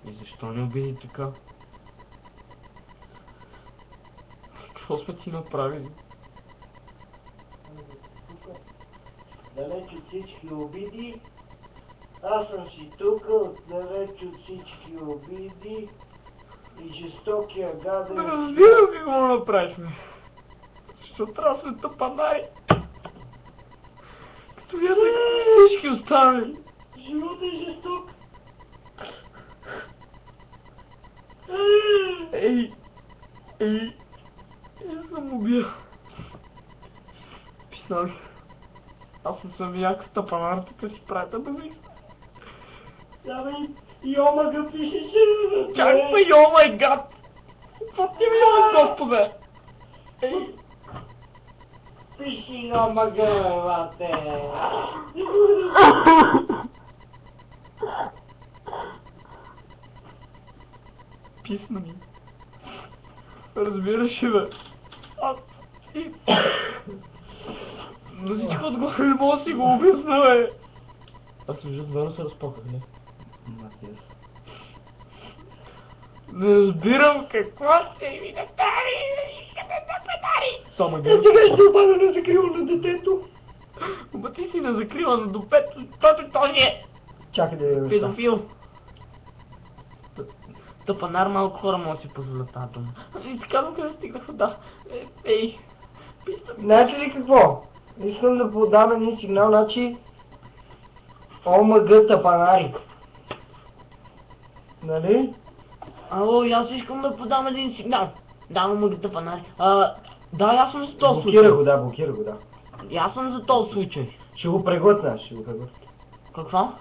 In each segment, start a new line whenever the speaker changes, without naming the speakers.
И защо не обиди така? Какво сме ти направили?
Далеч от всички обиди, аз съм си тук, далеч от всички обиди и жестокия гаден...
Не разбирам какво направихме. Защо трябва да сме тъпанари? Като я за всички останали.
Животът е жесток.
Ей, съм убил. Писнах. Аз не съм яка тъпанар, така си правя да ме.
Давай, и омага пишеше.
Чак бе, о май гад! Какво ти ми господе? Ей!
Пиши омага, бате.
Писна ми. Разбираш ли, бе? Аз... На всичко отгоре не мога да си го обясня, бе. Аз съм жив, верно се разпоках, не?
Матиас.
Не разбирам какво сте ми направили, само
Е, сега ще се обада на закрила на детето.
Оба ти си не закрила на допето, защото този е
Чакай да я
педофил. Тъпанар, малко хора могат да си позволят тази дума. И ти казвам къде стигнаха, да. Ей, писта ми.
Знаете ли какво? Искам да подам един сигнал, значи... ОМГ тъпанари. Нали?
Ало, и аз искам да подам един сигнал. Да, ОМГ тъпанари. Да, аз съм за този случай.
Блокира го, да.
И аз съм за този случай.
Ще го преглътна,
Какво?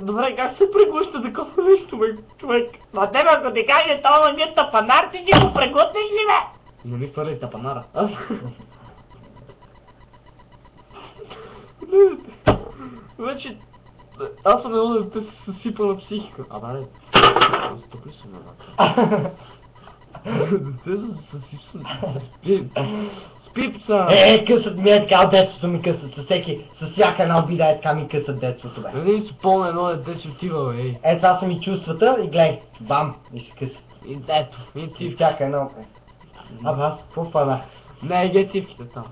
Добре, как се преглъща такова нещо, бе, човек? На тебе, ако ти каже това ОМГ тъпанар, ти ще го преглътнеш ли, бе? Не ми фърли тъпанара. Вече... Аз съм едно дете с съсипана психика. Абе, стъпли съм на вата. Дете с съсипана... Спи, пса!
Късат ми е така, детството ми късат, с всяка една обида е така ми късат детството, бе.
Не си помня едно дете си отива, бе, ей.
Ето това са ми чувствата и гледай, бам, и се късат.
И ето, и
И
цивки.
всяка една, Абе аз, какво фанах?
Не, ге цивките там.